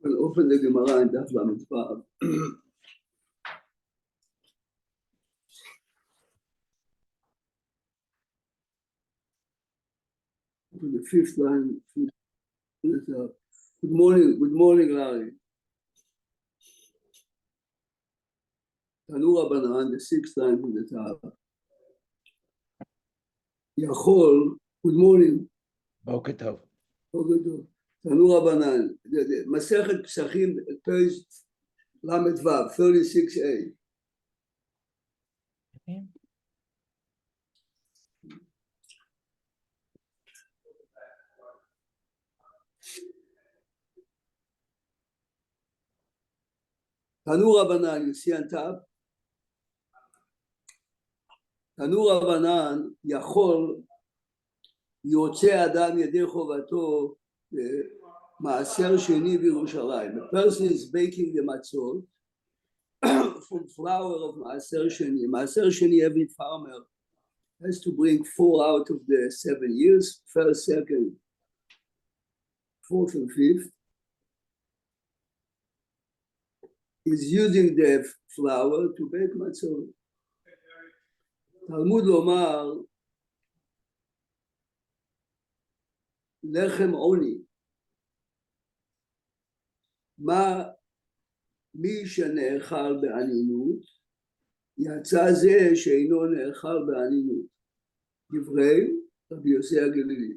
We'll open the Gemara in Daf Lamed Vav. For the fifth line. Good morning, Larry. Tanu Rabbanan, the sixth line from the top. Yachol, good morning. Boker Tov. Boker Tov. Tanu Rabbanan, the Masechet Pesachim, page Lamed Vav, 36a. Tanu Rabbanan, you see on top? Tanu Rabbanan, Yachol, יוצא אדם ידי חובתו מעשר שני בירושלים. The person is baking the matzot from flour of מעשר שני. מעשר שני, every farmer has to bring 4 out of the 7 years, first, second, fourth, and fifth. He's using the flour to bake matzot. תלמוד לומר, לחם עוני, מי שנאכל בענינות, יצא זה שאינו נאכל בענינות. דברי רבי יוסי הגלילי.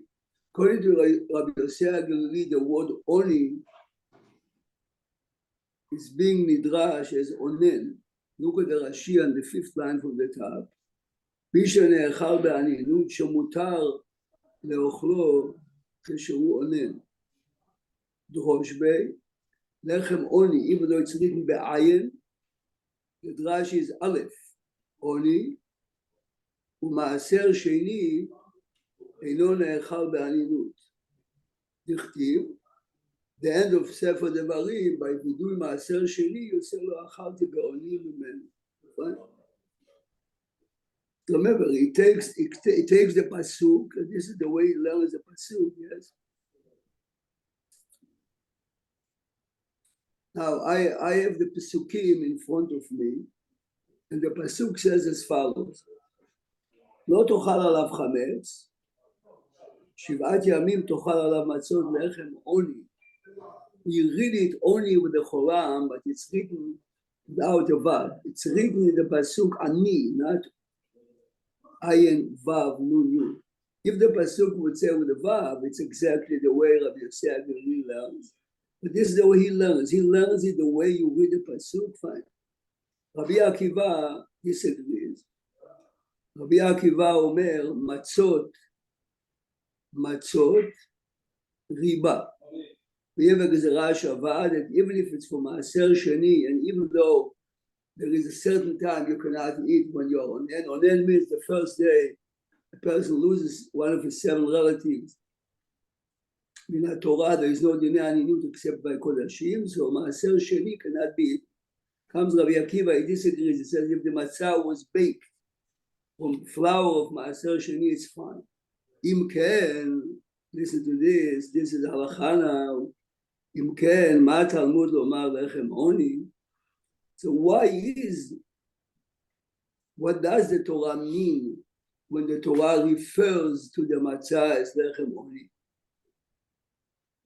According to Rabbi Yossi HaGalili, the word oni is being nidrash as onen. Look at the Rashi on the 5th line from the top. מי שנאכל בענינות שמותר לאוכלו כשהוא עונן. דרוש בי, לחם עוני, even though it's written בעין, the drash is א', עוני, ומעשר שני אינו נאכל בענינות. דכתיב, the end of ספר דברים, וידוי מעשר שני, יוצא לו אכלתי בעוני ממנו. Remember, he takes the pasuk, and this is the way he learns the pasuk, yes? Now, I have the pasukim in front of me, and the pasuk says as follows, לא תאכל עליו חמץ, 7 ימים תאכל עליו מצות לחם עוני. You read it only with the cholam, but it's written without a vav. It's written in the pasuk ani, not ayin vav nun yud. If the pasuk would say with a vav, it's exactly the way Rabbi Yossi HaGalili learns. But this is the way he learns. He learns it the way you read the pasuk, fine. Rabbi Akiva disagrees. Rabbi Akiva omer matzot riba. We have a gezerah shava that even if it's from maaser sheni, and even though there is a certain time you cannot eat when you're onen. Onen means the first day a person loses one of his 7 relatives. In the Torah, there is no dinei aninut except by kodashim, so maaser sheni cannot be eaten. Comes Rabbi Akiva, he disagrees. He says if the matzah was baked from flour of maaser sheni, it's fine. Im ken, listen to this. This is halakha now. Im ken, ma Talmud lomar lechem oni. So what does the Torah mean when the Torah refers to the matzah as lechem oni?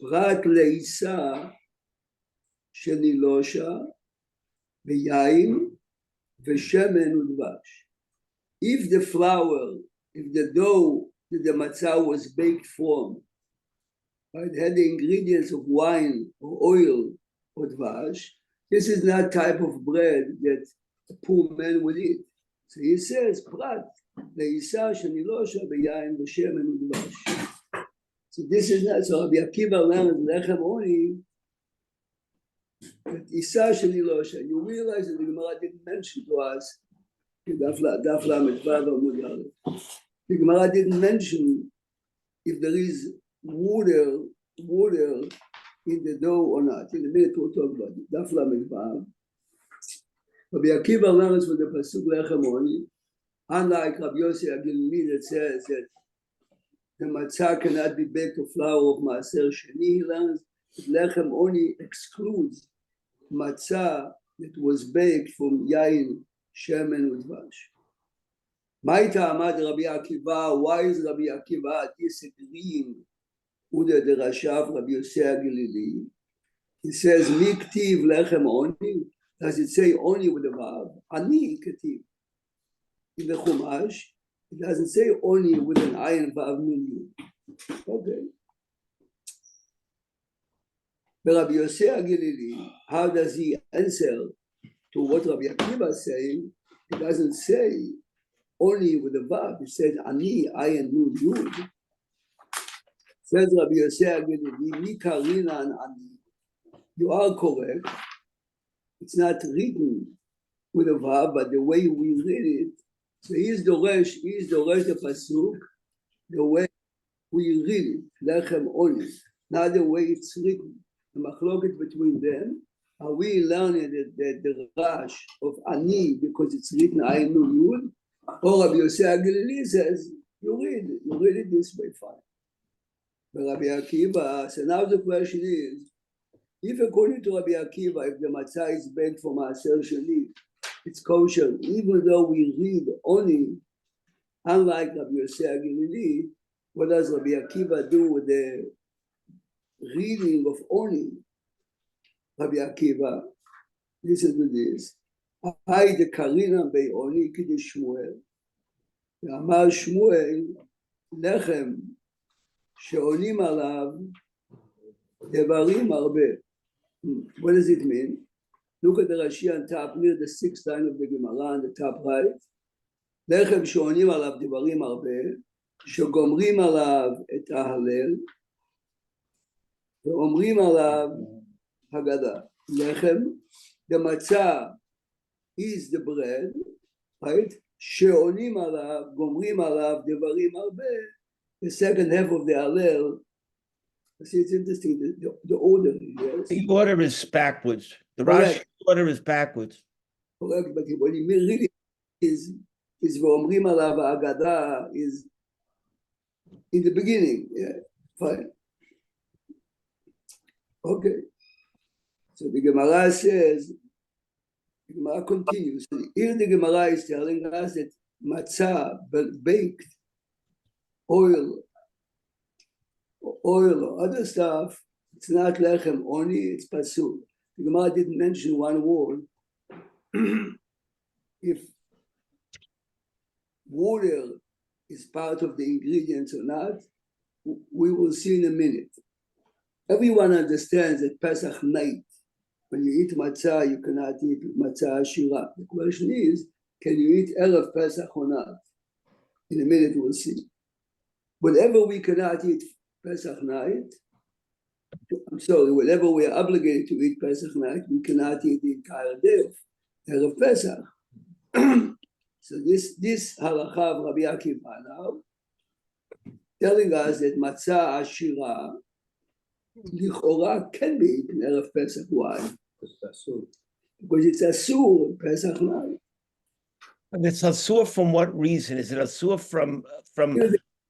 Prat leisa shenilosha beyain veshemen udvash. If the flour, if the dough that the matzah was baked from, right, had the ingredients of wine or oil or dvash, this is not type of bread that a poor man would eat. So he says, Prat, leisa shenilosha beyain veshemen udvash. So this is not, so Rabbi Akiva learns lechem oni, that isa shenilosha. You realize that the Gemara didn't mention to us, Daf Lamed Vav Amud Aleph. The Gemara didn't mention if there is water in the dough or not. In a minute we'll talk about it. Daf Lamed Vav. Rabbi Akiva learns from the pasuk lechem oni, unlike Rabbi Yossi HaGalili that says that the matzah cannot be baked of flour of maaser sheni. He learns lechem oni excludes matzah that was baked from yain, shemen, udvash. Maita Amad Rabbi Akiva, why is Rabbi Akiva disagreeing with the Rashav Rabbi Yosef Gilili? He says, Miktiv lechem oni. Does it say only with the vav? Ani kativ. In the Chumash, it doesn't say only with an ayin vav nun. Okay. But Rabbi Yosef Gilili, how does he answer to what Rabbi Akiva is saying? He doesn't say only with the vav. It says ani ayin nun yud. Says Rabbi Yosef Gilili, mi karina an ani. You are correct. It's not written with a vav, but the way we read it, so he's the pasuk, the way we read it, lechem oni, not the way it's written. The machloket between them, are we learning the rash of ani because it's written ayin nun yud, or Rabbi Yosef Gilili says you read it this way, fine. But Rabbi Akiva, so now the question is, if according to Rabbi Akiva, if the matzah is baked from Maaser Sheni, it's kosher, even though we read only, unlike Rabbi Yosef Gilili, what does Rabbi Akiva do with the reading of only? Rabbi Akiva, listen to this. Hay de karina bei oni kide Shmuel. Amar Shmuel, lechem she'olim alav devarim arbe. What does it mean? Look at the Rashi on top, near the 6th line of the Gemara on the top right. Lechem she'onim alav devarim arbe, shegomrim alav et ha'halel, ve'omrim alav haggadah. Lechem, the matzah is the bread, right? She'onim alav, gomrim alav devarim arbe. The second half of the hallel. See, it's interesting, the order. Yes? The order is backwards. The Rashi order is backwards. Correct, but what he really is v'omrim alav ha'agada is in the beginning. Yeah, fine. Okay. So the Gemara says, the Gemara continues. So here the Gemara is telling us that matzah, baked, oil or other stuff, it's not lechem only, it's pasul. The Gemara didn't mention one word. If water is part of the ingredients or not, we will see in a minute. Everyone understands that Pesach night, when you eat matzah, you cannot eat matzah ashira. The question is, can you eat erev Pesach or not? In a minute we'll see. Whatever we cannot eat Pesach night, whatever we are obligated to eat Pesach night, we cannot eat the entire day of Erev Pesach. So this halakha of Rabbi Akiva now, telling us that matzah ashira, lichora, can be eaten Erev Pesach. Why? Because it's asur Pesach night. And it's asur from what reason? Is it asur from?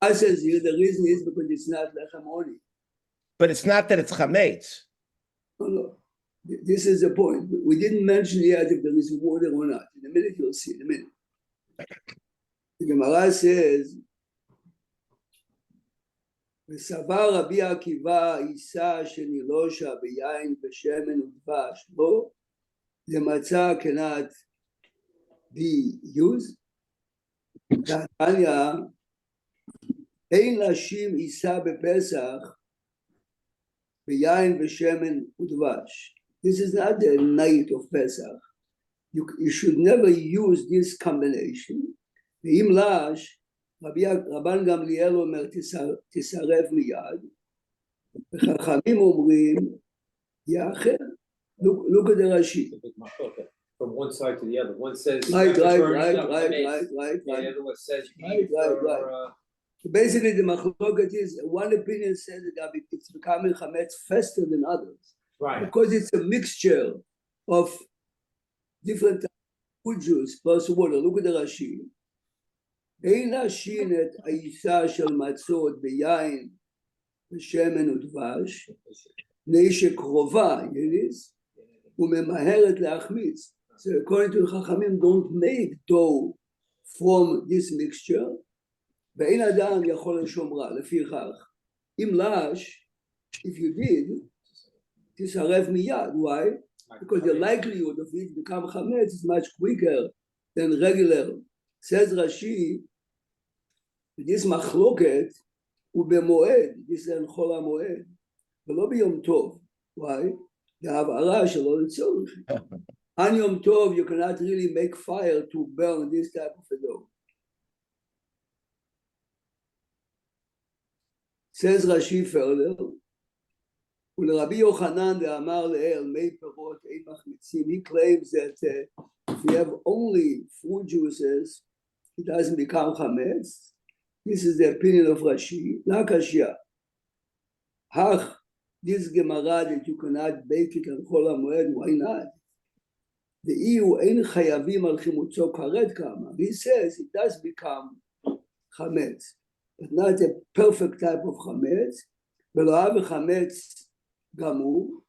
I says here the reason is because it's not lechem only. But it's not that it's chametz. No. This is the point. We didn't mention yet if there is water or not. In a minute you'll see. In a minute. The Gemara says, "V'savar Rabbi Akiva isa shenilosha beyain b'shemen udvash bo the matzah cannot be used." Tanya. Ein lashim isa bepesach beyain b'shemen udvash. This is not the night of Pesach. You should never use this combination. Ve'im lash, Rabban Gamliel omer tisarev miyad. V'chachamim omrim yacher. Look at the Rashi. From one side to the other. One says right. The other one says right. So basically, the machloket is one opinion says that it's becoming chametz faster than others, right? Because it's a mixture of different food juice plus water. Look at the Rashi. Ein lashin et ayisa shel matzot beyain b'shemen udvash מפני שקרובה, יריס, וממהרת להחמיץ. So according to the Chachamim, don't make dough from this mixture, ואין אדם יכול לשומרה, לפיכך. אם לש, if you did, תשרף מיד. Why? Because the likelihood of it become chametz is much quicker than regular. Says Rashi, this machloket הוא במועד, this is חול המועד, ולא ביום טוב. Why? זה הבערה שלא לצורך. On Yom Tov, you cannot really make fire to burn this type of a dough. Says Rashi further, ולרבי יוחנן דאמר לאל מי פירות אין מחמיצים. He claims that if you have only fruit juices, it doesn't become chametz. This is the opinion of Rashi. Lakashya. Hach, this Gemara that you cannot bake it on Chol HaMoed, why not? The EU ain't chayavim al chimutzo karet kama. He says it does become chametz, but not a perfect type of chametz. ולא אהב chametz gamur,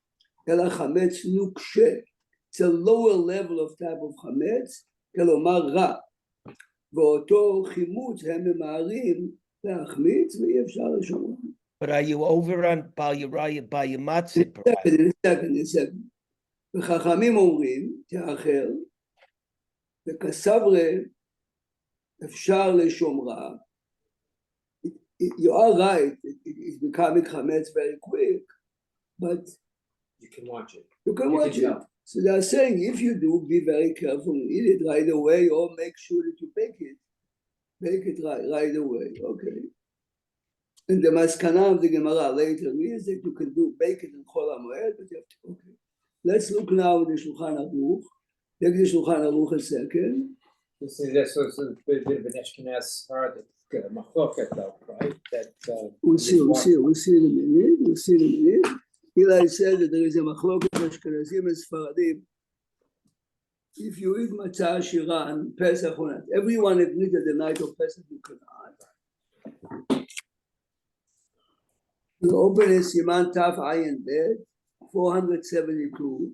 אלא chametz nuksheh. It's a lower level of type of chametz, כלומר רע. ואותו חימוץ הם ממהרים להחמיץ ואי אפשר לשמור. But are you over on by your matzah? second. וחכמים אומרים, תאחר, וכסברה אפשר לשומרה. You are right, it's becoming chametz very quick, but you can watch it. You can watch it. So they are saying, if you do, be very careful and eat it right away, or make sure that you bake it. Bake it right away, okay. And the maskana of the Gemara later is that you can bake it in Chol HaMoed, but you have to, okay. Let's look now at the Shulchan Aruch. Take the Shulchan Aruch a second. This is a bit of an Ashkenaz machloket though, right? That we'll see in a minute. Eli said that there is a machloket Ashkenazim and Sfaradim. If you eat matzah shira on Pesach or not, everyone agreed that the night of Pesach you cannot. You open a Siman Taf Ayin Bet, 472.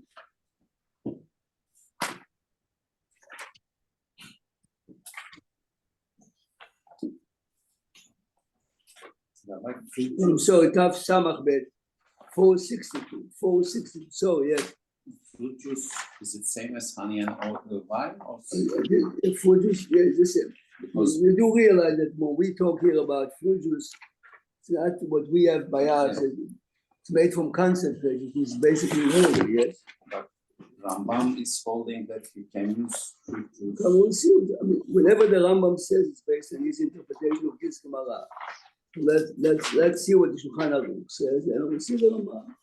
I'm sorry, Taf Samach Bet, 462, sorry, yes. Fruit juice, is it same as honey and wine? Or fruit juice, yes, the same. Because you do realize that when we talk here about fruit juice, it's not what we have by us. It's made from concentrate. It is basically water, yes. But Rambam is holding that you can use fruit juice. We'll see. I mean, whenever the Rambam says it's based on his interpretation of this Gemara. Let's see what the Shulchan Aruch says, and we'll see the Rambam.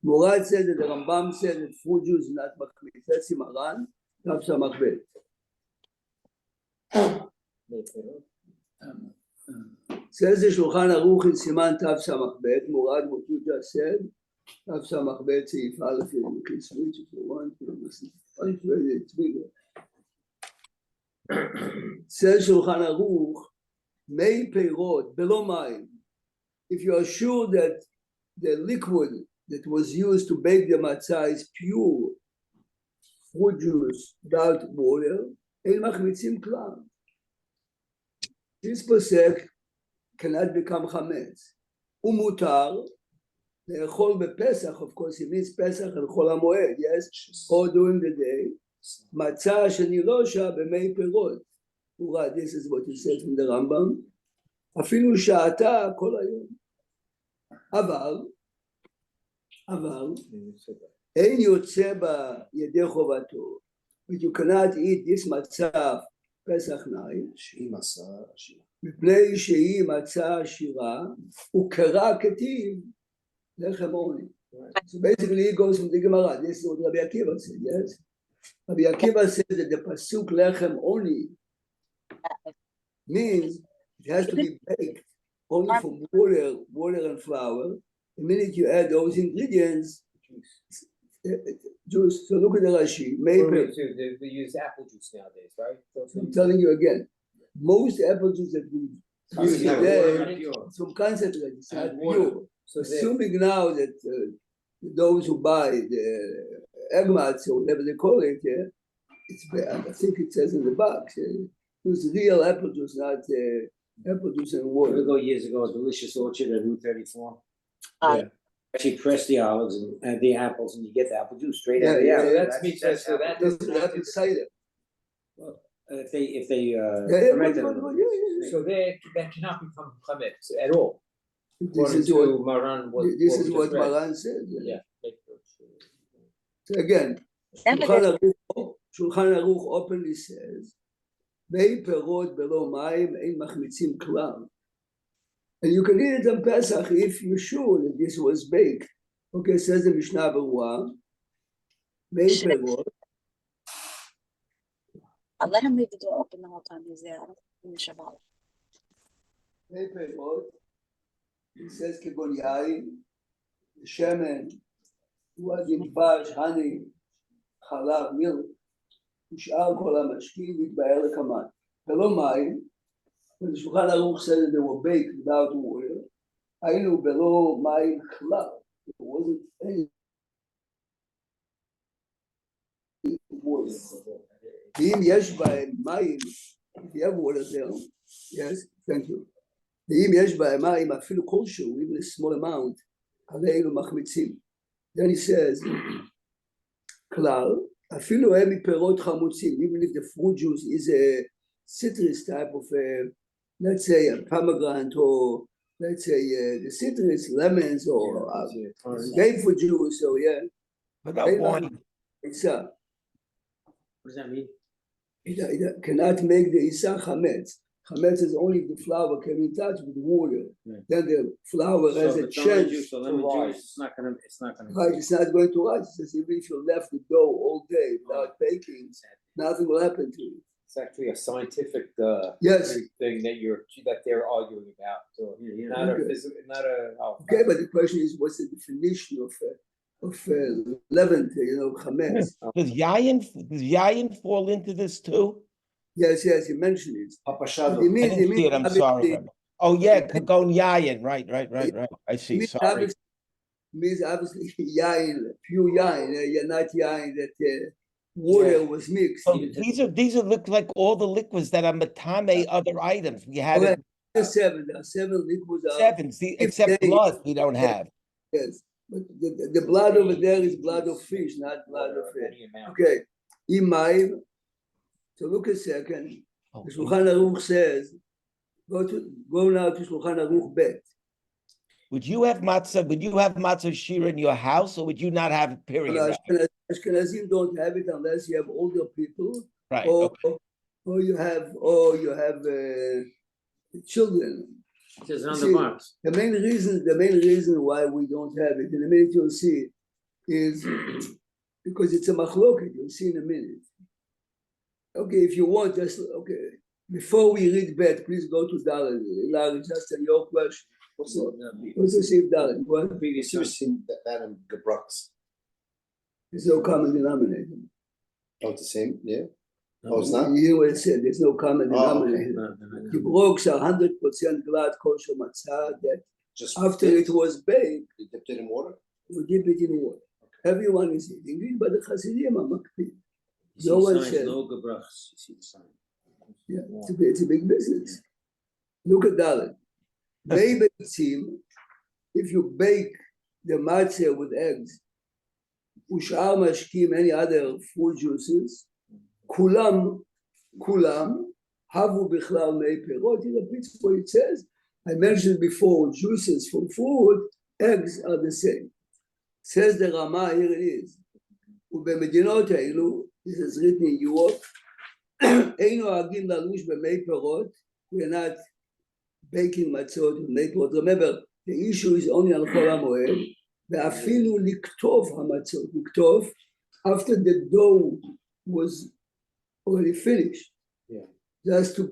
Morad said that the Rambam said that fruit juice is not machmitz. That's Maran, Tav Samach Bet. Says the Shulchan Aruch in Siman Tav Samach Bet. Morad, what you just said, Tav Samach Bet, Seif Aleph, you can switch if you want. It's bigger. Says Shulchan Aruch, Mei Peirot, Belo Mayim. If you are sure that the liquid that was used to bake the matzah is pure fruit juice without water, ein machmitzim klal. This posek cannot become chametz. Umutar le'echol bePesach, of course, it means Pesach and Chol HaMoed, yes, or during the day. Matzah shenilosha b'mei perot. This is what he says from the Rambam. אפילו שעתה כל היום. אבל אין יוצא בידי חובתו. But you cannot eat this מצה פסח night. מפני שהיא מצה עשירה, וקרא כתיב לחם עוני. So basically he goes from the Gemara. This is what Rabbi Akiva said, yes? Rabbi Akiva said that the pasuk lechem oni means it has to be baked only from water and flour. The minute you add those ingredients, juice. So look at the Rashi. They use apple juice nowadays, right? So I'm telling you again, most apple juice that we use today is from concentrate. It's not pure. So they, assuming now that those who buy the egg mats or whatever they call it, it's bad. I think it says in the box, it was real apple juice, not apple juice and water. Years ago, a delicious orchard at Route 34. yeah, Actually press the olives and the apples, and you get the apple juice straight Yeah, out of the yeah, apple. so that's me, so that This doesn't is have apple to, cider. If they Yeah, ferment it a good, little good, bit. yeah. so that cannot become chametz at all. This According is what to Maran, this we is just what read. Maran says. Yeah. So again, Shulchan Aruch openly says, "Bei perot belo mayim ein machmitzim klal." And you can eat it on Pesach if you're sure that this was baked. Okay, says the Mishnah Berurah, "Bei perot." I'll let him leave the door open the whole time he's there. I don't in the Shabbat. Bei perot. It says כגון יין, שמן, דבש, honey, חלב, milk, ושאר כל המשקים מתבאר לקמן. ולא מים, when the Shulchan Aruch said that they were baked without water, היינו בלא מים כלל. There wasn't any water. ואם יש בהם מים, if you have water there, yes, thank you. ואם יש בהם מים אפילו כלשהו, even a small amount, עלינו מחמיצים. Then he says, כלל, אפילו הם מפירות חמוצים, even if the fruit juice is a citrus type of, let's say a pomegranate, or let's say the citrus, lemons, or grapefruit juice, so yeah. What about wine? It's What does that mean? it cannot make the isa chametz. Chametz is only if the flour came in touch with water. Yeah. Then the flour has So a if it's lemon chance juice or to lemon rise. juice, it's not gonna. Right, it's not going to rise. It says even if you left the dough all day without baking, nothing will happen to it. It's actually a scientific Yes. thing that they're arguing about. So not Okay. a physical, not a. Oh, Okay, but the question is, what's the definition of leavened, chametz? Does yayin fall into this too? Yes, you mentioned it. But Papashado. it I means, didn't see it, I'm sorry. Oh, yeah, kagon yayin, right. I see, sorry. Means obviously yain, pure yain, not yain that water was mixed. So these are look like all the liquids that are matame other items. We had Okay, it, there's seven. There are seven liquids. seven, except blood we don't have. Yes, but the blood over there is blood of fish, not blood of fish. any amount. Okay, imayim. So look a second. Oh, The Shulchan Aruch says, go now to Shulchan Aruch Bet. Would you have matzah shira in your house, or would you not have it, period? Ashkenazim don't have it unless you have older people, Right, or okay. or you have children. It says on See, the box. The main reason why we don't have it, in a minute you'll see, is because it's a machloket. You'll see in a minute. Okay, if you want, just okay. Before we read Bet, please go to Dalet. Larry, just your question. Also see Dalet. What? Previous You've seen that in Gebrux. There's no common denominator. Oh, it's the same, yeah? Oh, it's not? You hear what it said? There's no common Oh, okay. denominator. The brooks are 100% glad kosher matzah that Just after it was baked, You dipped it in water? we dip it in water. Everyone is eating it, but the Hasidim are makpid. You No see one signs, said. no gebrachs. You see the sign. Yeah, it's a big business. Look at that. Baby team, if you bake the matzah with eggs, ushar mashkim, any other fruit juices, kulam, havu bichlal mei perot. He repeats what it says. I mentioned before, juices from fruit, eggs are the same. Says the Rama, here it is. ובמדינות האלו, this is written in Europe, אין נוהגים ללוש במי פירות, we are not baking matzot with mei פירות. Remember, the issue is only על חול המועד, ואפילו לקטוף המצות, לקטוף, after the dough was already finished. Yeah. Just to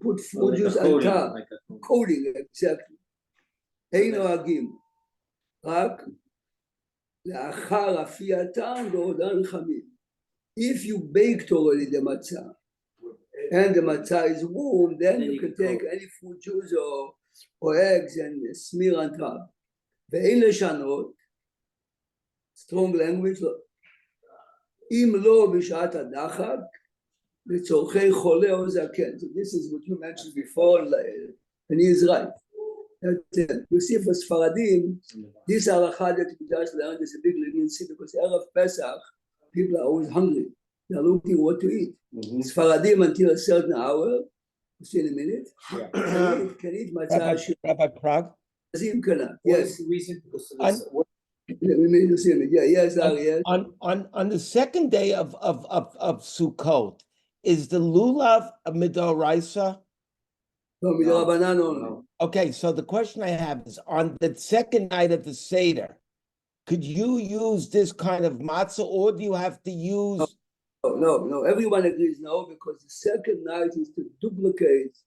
put fruit Like a juice on coating, top, like a coating, exactly. אין נוהגים, רק לאחר אפייתם ועודן חמים. If you baked already the matzah, and the matzah is warm, then you can take any fruit juice or eggs and smear on top. ואין לשנות, strong language, אם לא בשעת הדחק, לצורכי חולה או זקן. So this is what you mentioned before, and he is right. You see for Sfaradim, this halakha that we just learned is a big leniency because Erev Pesach, people are always hungry. They're looking what to eat. Sfaradim until a certain hour, you see in a minute, can eat matzah. Rabbi Prague? Yes. What's the reason? Because of this, Yes, yes. On the second day of Sukkot, is the lulav a midoraisa? No. Okay, so the question I have is, on the second night of the Seder, could you use this kind of matzah, or do you have to use? No. Everyone agrees no, because the second night is to duplicate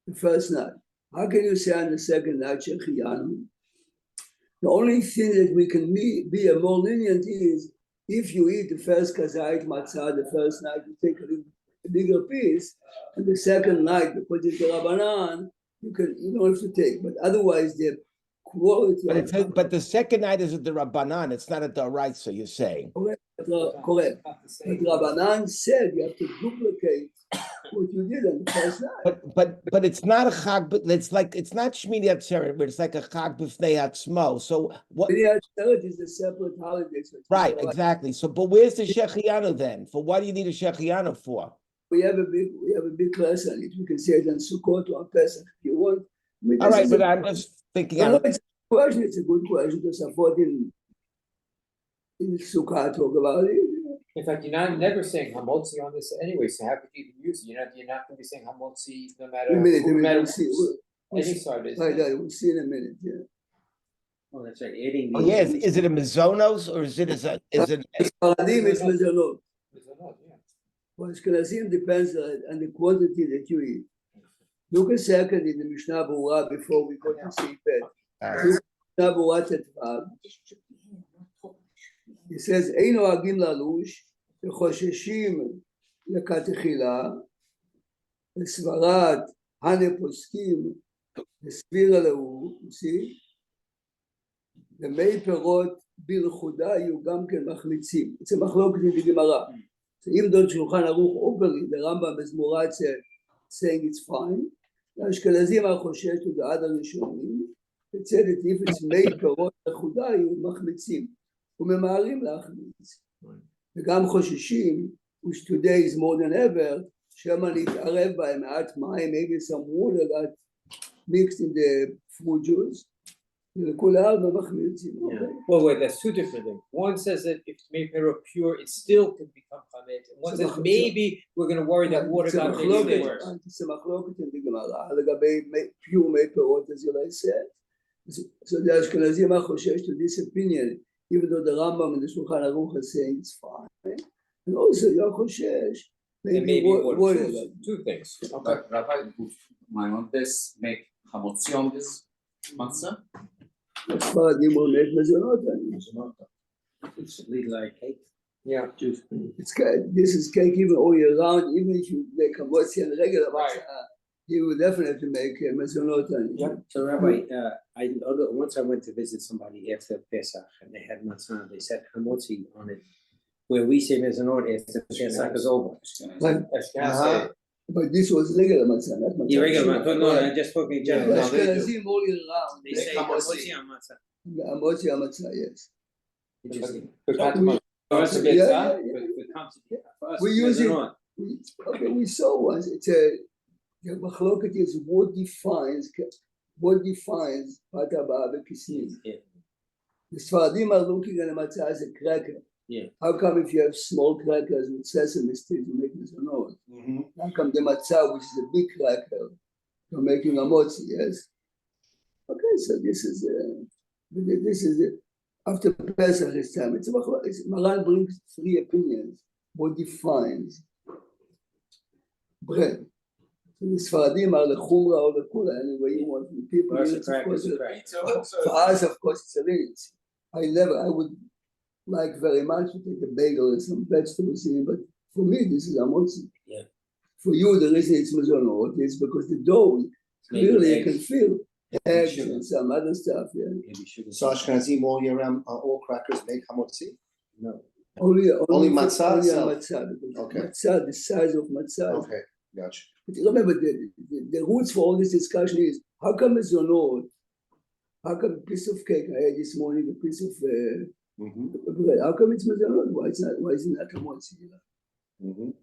the first night. How can you say on the second night, Shechiyanu? The only thing that we can be a more lenient is if you eat the first kazait matzah, the first night you take a bigger piece, and the second night, because it's a Rabbanan, you don't have to take. But otherwise, the quality. But the second night is at the Rabbanan. It's not at the Oraisa, you're saying. Correct. But Rabbanan said you have to duplicate what you did on the first night. But it's not a chag. But it's not Shmini Atzeret, but it's like a chag b'fnei atzmo. So what? Shmini Atzeret is a separate holiday. So right, exactly. So, but where's the Shechianu then? For what do you need a Shechianu for? We have a big class on it. We can say it on Sukkot or on Pesach if you want. All right, but I'm just thinking. It's a good question to support in Sukkot talk about it. In fact, you're never saying hamotzi on this anyway, so how could you even use it? You're not going to be saying hamotzi no matter any side is. Right, we'll see in a minute. Yeah. Oh, that's right. Adding. Oh, yes. Is it a mizonos or is it Sfaradim, it's mezonot. Yeah. For Ashkenazim depends on the quantity that you eat. Look a second in the Mishnah Berurah before we go to see Pet. Mishnah Berurah Tetvav. He says, "Eino agim lalush, v'chosheshim lekatechila, v'svarat hane poskim, v'svira lehu." You see, the mei perot bilchuda you gam ken machmitzim. It's a machloket in the Gemara. So even though Shulchan Aruch openly, the Rambam is Murat saying it's fine. The Ashkenazim are choshesh to the other Rishonim. It said that if it's made perot bilchuda you machmitzim. וממהרים להחמיץ. וגם חוששים, which today is more than ever, שמא להתערב בהם מעט מים, maybe some water that mixed in the fruit juice. ולכולם מחמיצים. Well, wait, that's two different things. One says that if it's made pure, it still can become chametz. And one says maybe we're going to worry that water got made worse. it's a מחלוקת in the Gemara, לגבי pure made פירות, as you said. So the Ashkenazim are choshesh to this opinion, even though the Rambam and the Shulchan Aruch are saying it's fine. And also, Yaakov maybe water. Two things. Okay. Rabbi, my on this make hamotzi on this matzah? Sfaradim will make mezonot. It's like cake. Yeah. It's cake. This is cake even all year round. Even if you make hamotzi and regular matzah, you would definitely make mezonot. Yeah. So Rabbi, once I went to visit somebody after Pesach and they had matzah, they said hamotzi on it, where we say mezonot after Pesach is over. But this was regular matzah, not matzah. Yeah, regular matzah. No, I just spoke in general. Ashkenazim all year round. They say hamotzi on matzah. Hamotzi on matzah, yes. Interesting. We use it. Okay, we saw once. It's a the machloket is what defines pata ba'ava kisnin. The Sfaradim are looking at a matzah as a cracker. Yeah. How come if you have small crackers with sesame sticks, you make mezonot? How come the matzah, which is a big cracker, you're making a motzi? Yes. Okay, so this is it. After Pesach this time, Maran brings three opinions. What defines bread? So the Sfaradim are the chumra or the kula. Anyway, you want the people. For us, of course, it's a leniency. I would like very much to take a bagel and some vegetables in it, but for me, this is hamotzi. Yeah. For you, the reason it's mezonot is because the dough, clearly you can feel eggs sugar. and some other stuff, yeah. Maybe sugar. So Ashkenazim all year round, all crackers make hamotzi? No. Only matzah only on itself? matzah, because Okay. matzah, the size of matzah. Okay, gotcha. But remember, the roots for all this discussion is, how come it's not? How come a piece of cake I had this morning, a piece of bread? How come it's mezonot? Why is it not hamotzi?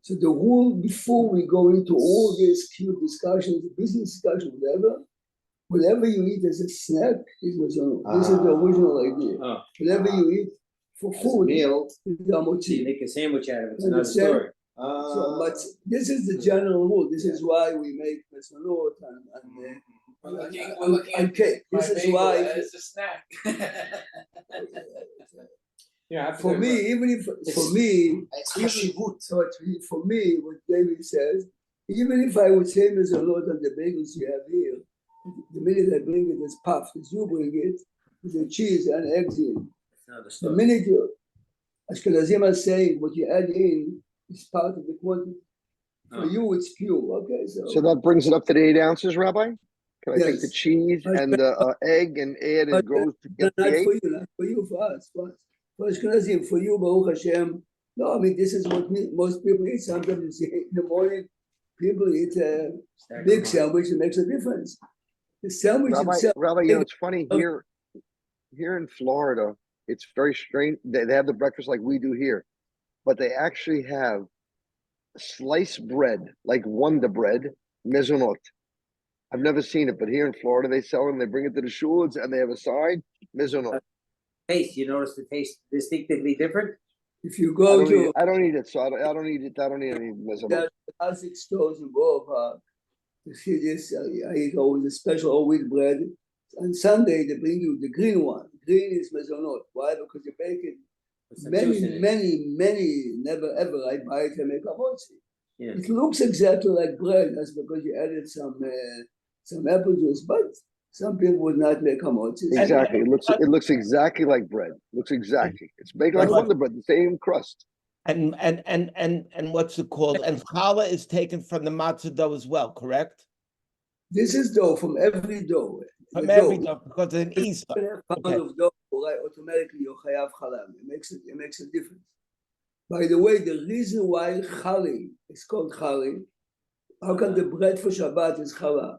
So the rule before we go into all these cute discussions, business discussion, whatever you eat as a snack is mezonot. This is the original idea. Oh. Whatever you eat for food Meal, is so you hamotzi. make a sandwich out of it, it's not a Understand? story. So, but this is the general rule. This is why we make mezonot and cake. This is why. It's a snack. Yeah, For me, even if for me, for me, what David says, even if I would say mezonot on the bagels you have here, the minute I bring it as puffed, as you bring it, with the cheese and eggs in, It's not a the story. minute you Ashkenazim are saying what you add in is part of the quantity. For you, it's pure. Okay, So that brings it up to the 8 ounces, Rabbi? Can I take the Yes. cheese and the egg and add But it goes to not get the 8? for you, not for you, for us. For Ashkenazim, for you, Baruch Hashem. No, I mean, this is what most people eat. Sometimes you see in the morning, people eat a big sandwich. It makes a difference. The sandwich itself. Rabbi, you know, it's funny here in Florida, it's very strange. They have the breakfast like we do here, but they actually have sliced bread, like Wonder Bread, mezonot. I've never seen it, but here in Florida, they sell them. They bring it to the shuls and they have a side mezonot. Taste, you notice the taste distinctively different? If you go to I don't eat it, so I don't eat it. I don't eat any mezonot. the classic stores in Borough Park, you see this, I eat always a special whole wheat bread. On Sunday, they bring you the green one. Green is mezonot. Why? Because you bake it. Many, never ever I buy it and make a mozzi. Yeah. It looks exactly like bread. That's because you added some apple juice, but some people would not make a mozzi. Exactly. It looks exactly like bread. Looks exactly. It's baked like Wonder Bread, the same crust. And what's it called? And challah is taken from the matzah dough as well, correct? This is dough from every dough. From every dough, because it's an Easter. Pound of dough, right? Automatically you chayav challah. It makes a difference. By the way, the reason why chali is called chali, how come the bread for Shabbat is challah?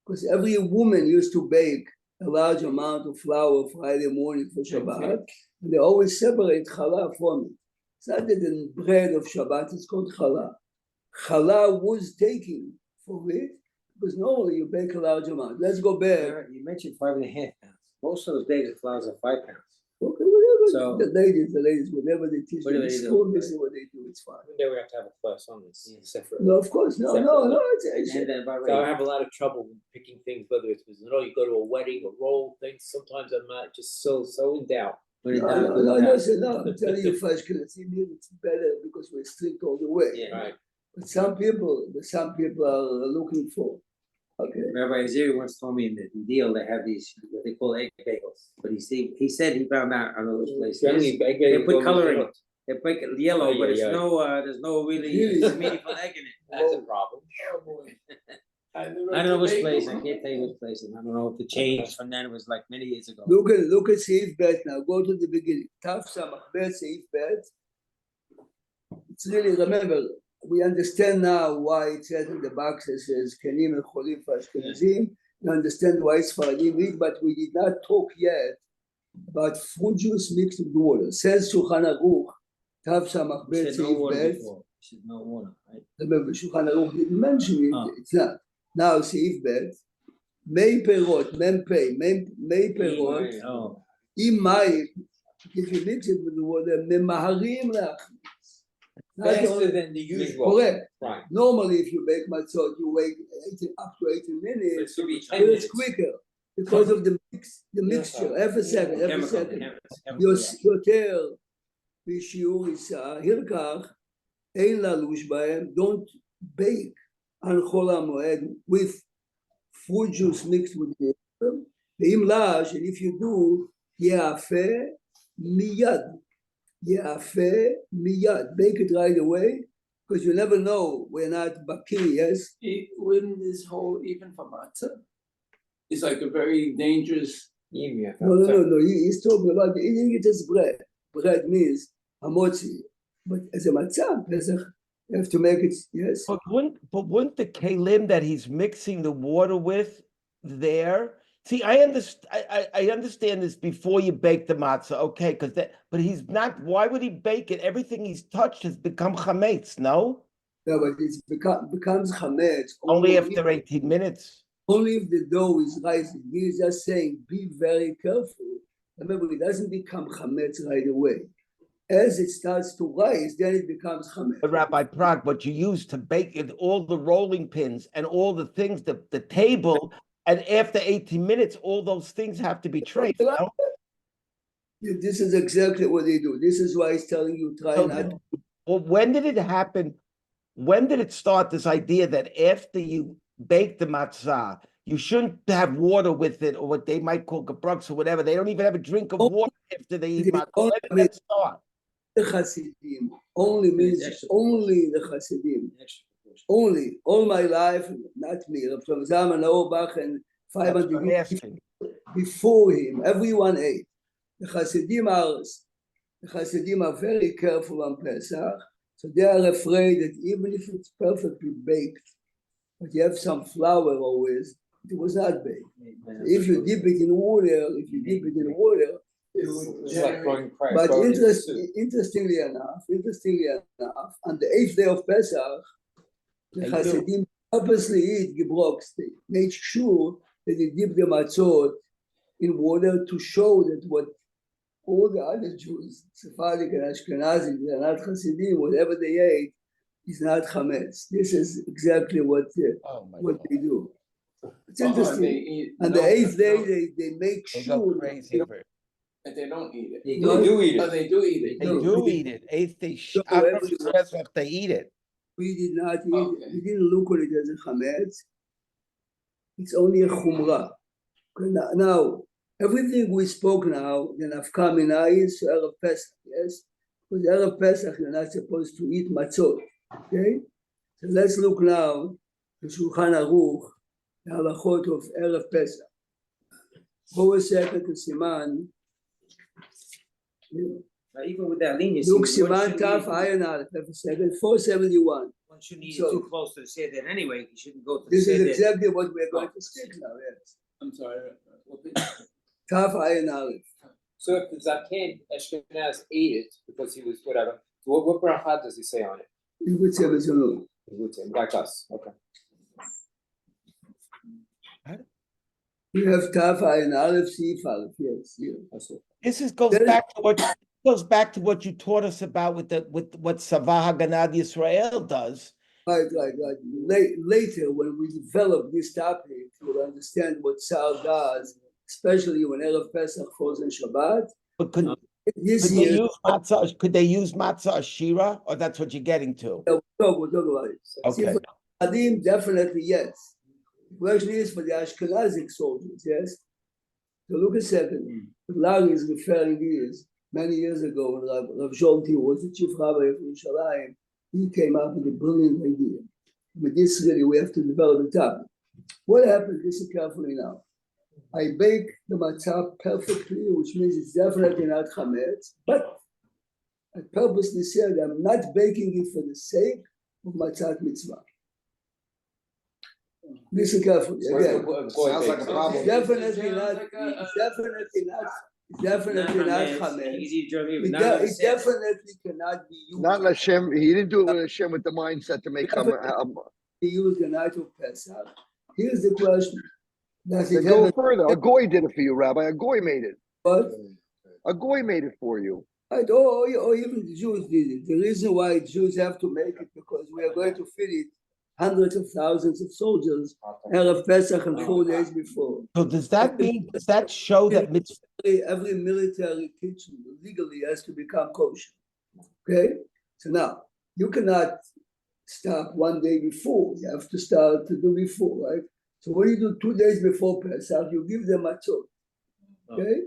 Because every woman used to bake a large amount of flour Friday morning for Shabbat, and they always separate challah from it. It's not that the bread of Shabbat is called challah. Challah was taken for it, because normally you bake a large amount. Let's go back. You mentioned 5.5 pounds. Most of those days the flours are 5 pounds. Okay, whatever. So- the ladies, whatever they teach Whatever in they do, school, this right. is what they do. It's fine. One day we have to have a class on this separate. No, of course, no. It's And then by So I right, have a lot of trouble with picking things, whether it's you go to a wedding or roll things. Sometimes I'm not just so in doubt. put it no, down, no, put it no, down. I'm telling you, Ashkenazim here, it's better because we're strict all the way. Yeah. Right. But some people are looking for. Okay. Rabbi Aziri once told me in the deal they have these what they call egg bagels, but he said he found out on those places they put coloring. They make it yellow, but it's there's no really meaningful egg in it. That's a problem. I don't know which place. I can't tell you which place. I don't know if the change from then was like many years ago. Look at Seif Bet now. Go to the beginning. Taf Samach Bet Seif Bet. It's really, remember, we understand now why it says in the box it says Kenim and Cholim for Ashkenazim. You understand why it's Sfaradim eat, but we did not talk yet about fruit juice mixed with water. Says Shulchan Aruch, Taf Samach Bet Said no Seif water Bet. before. Said no water, right? Remember, Shulchan Aruch didn't mention it. Oh. It's not. Now Seif Bet. Mei Perot, Mem Pei, Mei Perot. Oh, Im מים, if you mix it with the water, ממהרים להכניס. Faster than the usual. Correct. Right. Normally, if you bake matzot, you wait up to 18 minutes, It's to be 10 but it's minutes. quicker because of the mixture. Every second. יותר בשיעור עיסה, הלקח, אין ללוש בהם, don't bake על חול המועד with fruit juice mixed with water. ואם לאש, and if you do, יאפה מיד. יאפה מיד. Bake it right away, because you never know, we're not baki, yes? Wouldn't this hold even for matzah? It's like a very dangerous. Yeah. No. He's talking about eating it as bread. Bread means hamotzi. But as a matzah, Pesach, you have to make it, yes. But wouldn't the kalim that he's mixing the water with there? See, I understand this before you bake the matzah, okay? But he's not. Why would he bake it? Everything he's touched has become chametz. No. No, but it becomes chametz Only after 18 minutes. Only if the dough is rising. He's just saying, be very careful. Remember, it doesn't become chametz right away. As it starts to rise, then it becomes chametz. But Rabbi Prague, what you use to bake it, all the rolling pins and all the things, the table, and after 18 minutes, all those things have to be traced. No? This is exactly what they do. This is why he's telling you, try not to. Well, when did it happen? When did it start, this idea that after you bake the matzah, you shouldn't have water with it, or what they might call gebrux or whatever? They don't even have a drink of water after they eat matzah. When did that start? The Hasidim only means only the Hasidim. Only all my life, not me. From Zaman Auerbach and 500 years before him, everyone ate. The Hasidim are very careful on Pesach, so they are afraid that even if it's perfectly baked, but you have some flour always, it was not baked. If you dip it in water, It's like throwing crack. but interestingly enough, on the 8th day of Pesach, the Hasidim purposely eat gebrox. They made sure that they dip the matzot in water to show that what all the other Jews, Sephardic and Ashkenazi, they are not Hasidim, whatever they ate is not chametz. This is exactly what they do. It's interesting. On the 8th day, they make sure But they don't eat it. They do eat it. Oh, they do eat it. They do eat it. They eat it. We did not eat it. We didn't look at it as a chametz. It's only a chumrah. Now, everything we spoke now, the nafkamina is Erev Pesach, yes? Because Erev Pesach, you're not supposed to eat matzot, okay? So let's look now at Shulchan Aruch, the Halakhot of Erev Pesach. Go a second to Siman. Even with that leniency. Look, Siman Taf Ayin Aleph, have a second, 471. One shouldn't eat it too close to the seder anyway. You shouldn't go to the This is seder. exactly what we're going to stick now, yes. I'm sorry. Taf Ayin Aleph. So if the Zaken Ashkenaz ate it because he was whatever, what bracha does he say on it? You would say Bezonu. He would say, like us. Okay. You have Taf Ayin Aleph, Sif Aleph, yes. This goes back to what you taught us about with what Savah Haganad Yisrael does. Right. Later, when we develop this topic, you'll understand what Sal does, especially when Erev Pesach falls in Shabbat. But could they use matzah ashira, or that's what you're getting to? We'll talk about it. Okay. See, for Adim, definitely yes. The question is for the Ashkenazic soldiers, yes? So look a second. Larry is referring years, many years ago, when Rav Zolti was the chief rabbi of Yerushalayim, he came up with a brilliant idea. But this really, we have to develop the topic. What happened? Listen carefully now. I bake the matzah perfectly, which means it's definitely not chametz, but I purposely said I'm not baking it for the sake of matzah mitzvah. Listen carefully again. Sounds like a problem. Definitely not chametz. It definitely cannot be used. Not Hashem. He didn't do it with Hashem with the mindset to make be used the night of Pesach. Here's the question. Does it go further. A goy did it for you, Rabbi. A goy made it. What? A goy made it for you. Right. Or even the Jews did it. The reason why Jews have to make it because we are going to feed it hundreds of thousands of soldiers Erev Pesach and 4 days before. So does that show that every military kitchen legally has to become kosher? Okay? So now, you cannot stop 1 day before. You have to start to do before, right? So what do you do 2 days before Pesach? You give them matzot. Okay?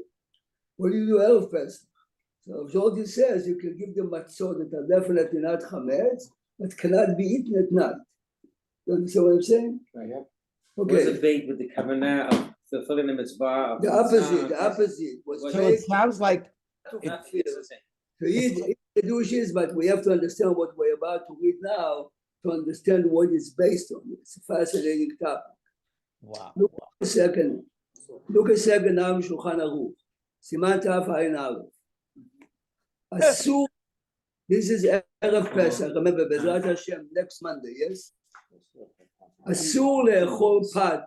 What do you do Erev Pesach? So Jordi says you can give them matzot that are definitely not chametz, but cannot be eaten at night. You understand what I'm saying? Right, yeah. Was it baked with the kavanah of fulfilling the mitzvah of The opposite was So So it fake sounds like to Not fulfill. the same. So it's Kedushin, but we have to understand what we're about to read now to understand what it's based on. It's a fascinating topic. wow. Look a second now in Shulchan Aruch. Siman Taf Ayin Aleph. Asur, this is Erev Pesach. Remember, Bezrat Hashem, next Monday, yes? Asur le'echol pat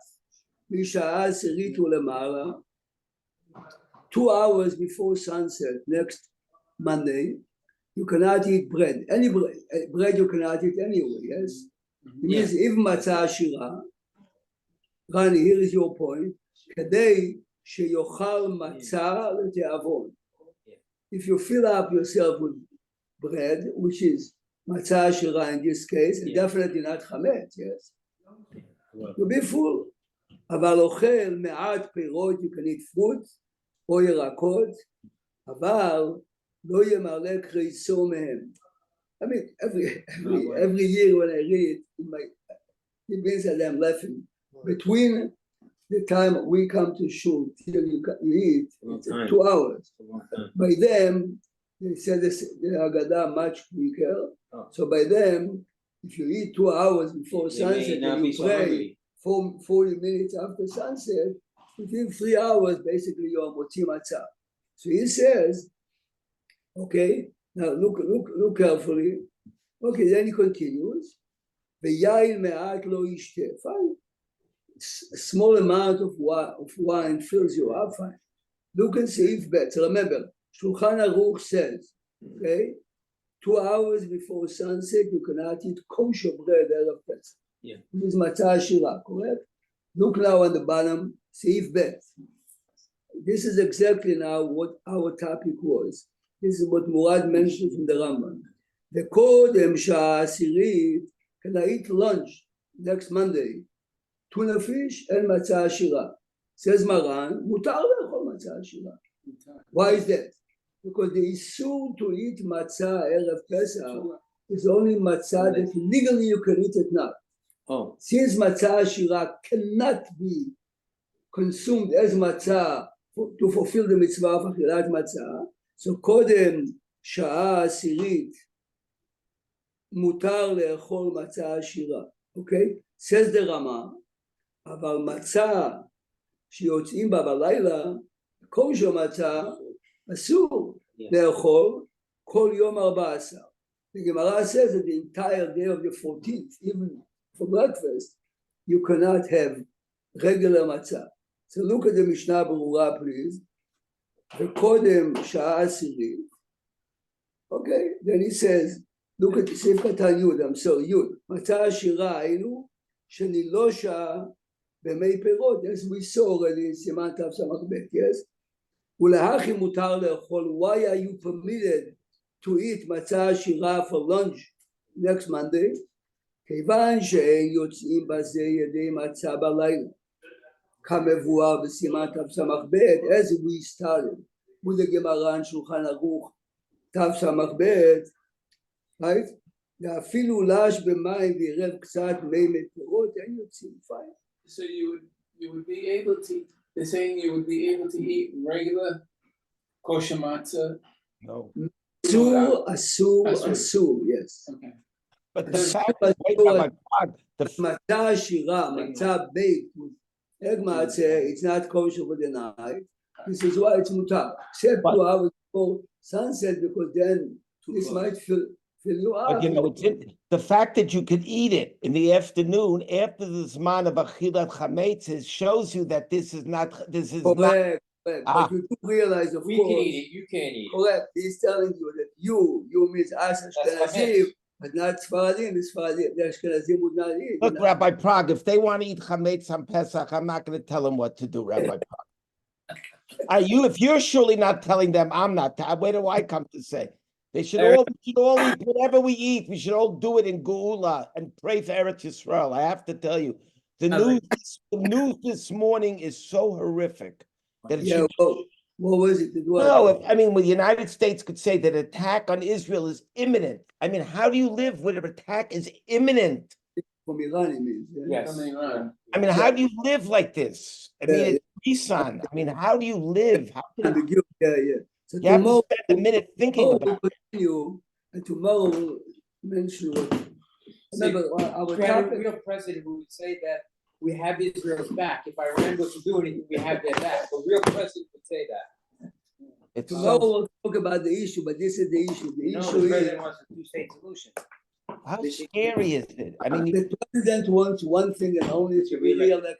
משעה עשירית ולמעלה, 2 hours before sunset, next Monday, you cannot eat bread. Any bread you cannot eat anyway, yes? It means if matzah עשירה, Rani, here is your point, כדי שיאכל מצה לתיאבון. If you fill up yourself with bread, which is matzah עשירה in this case, and definitely not chametz, yes? You'll be full. אבל אוכל מעט פירות, you can eat fruit, או ירקות, אבל לא ימלא קריסו מהם. I mean, every year when I read it, it means that I'm laughing. Between the time we come to shul till you eat, it's 2 hours. By them, they said the Haggadah much quicker. So by them, if you eat 2 hours before sunset and you pray 40 minutes after sunset, within 3 hours, basically you're motzi matzah. So he says, okay, now look carefully. Okay, then he continues. V'yayin me'at lo yishteh. Fine. A small amount of wine fills you up, fine. Look and see if better. Remember, Shulchan Aruch says, okay, 2 hours before sunset, you cannot eat kosher bread Erev Pesach. Yeah. This is matzah shira, correct? Look now on the bottom, see if bet. This is exactly now what our topic was. This is what Murad mentioned from the Rambam. The kodem shah asirit, can I eat lunch next Monday? Tuna fish and matzah shira. Says Maran, mutar le'echol matzah shira. Why is that? Because the issue to eat matzah Erev Pesach is only matzah that legally you can eat at night. Oh. Since matzah shira cannot be consumed as matzah to fulfill the mitzvah of achilat matzah, so kodem sha'ah asirit mutar le'echol matzah shira. Okay? Says the Rama, אבל מצה שיוצאים בה בלילה, kosher matzah, אסור לאכול כל יום 14. The Gemara says that the entire day of the 14th, even for breakfast, you cannot have regular matzah. So look at the Mishnah Berurah, please. וקודם שעה עשירית. Okay, then he says, look at סעיף קטן י', I'm sorry, י', מצה עשירה היינו, שנילושה במי פירות, as we saw already in סימן תס"ב, yes? ולהכי מותר לאכול, why are you permitted to eat מצה עשירה for lunch next Monday? כיוון שאין יוצאים בזה ידי מצה בלילה. כמבואר בסימן תס"ב, as we started with the Gemara in Shulchan Aruch תס"ב, right? ואפילו לש במים וירב קצת מי מפירות, אין יוצאים, fine. So you would be able to, they're saying you would be able to eat regular kosher matzah. No. אסור, yes. Okay. But the fact that the מצה עשירה, מצה baked with egg matzah, it's not kosher for the night. This is why it's mutar. Except 2 hours before sunset, because then this might fill you up. But you know, the fact that you could eat it in the afternoon after the Zman of Achilat Chametz shows you that this is not. Correct. But you do realize, of We course. can eat it, you can't eat it. Correct. He's telling you that you means us Ashkenazim, but not Sfaradim. The Ashkenazim would not eat. Look, Rabbi Prague, if they want to eat Chametz on Pesach, I'm not going to tell them what to do, Rabbi Prague. If you're surely not telling them, I'm not. Where do I come to say? We should all eat whatever we eat. We should all do it in Geula and pray for Eretz Yisrael. I have to tell you, the news this morning is so horrific that what was it? No, I mean, the United States could say that attack on Israel is imminent. I mean, how do you live when an attack is imminent? From Iran, it means. Yes. From Iran. I mean, how do you live like this? I mean, Nissan. I mean, how do you live? How can ambiguity, yeah. So you have to tomorrow, spend a minute thinking tomorrow about we'll it? continue, and tomorrow we'll mention what. Remember, our We had a topic, real president who would say that we have Israel's back. If Iran was to do anything, we have their back. A real president would say that. It's tomorrow so, we'll talk about the issue, but this is the issue. The No, issue the is president wants a two-state solution. how scary is it? I mean, the president wants one thing and only to be reelected.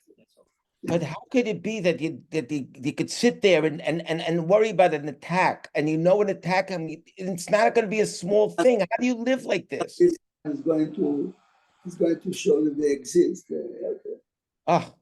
but how could it be that you could sit there and worry about an attack, and you know an attack, I mean, it's not going to be a small thing. How do you live like this? He's going to show that they exist. Ah,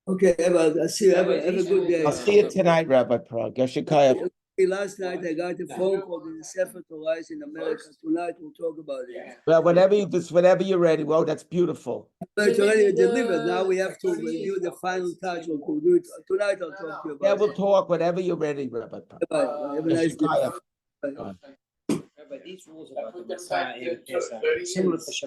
Okay, I'll see you. Have a good day. I'll see you tonight, Rabbi Prague. Yashikaya. Last night I got a phone call that the Sefer Torah is in America. Tonight we'll talk about it. Well, whenever you're ready. Whoa, that's beautiful. But it's already delivered. Now we have to review the final touch. We'll do it tonight. I'll talk to you about Yeah, it. we'll talk whenever you're ready, Rabbi Prague. Bye. Have a nice day. Yashikaya. Bye. But these rules about the Messiah, Put them back even to Pesach, 30 similar years. to Shabbat.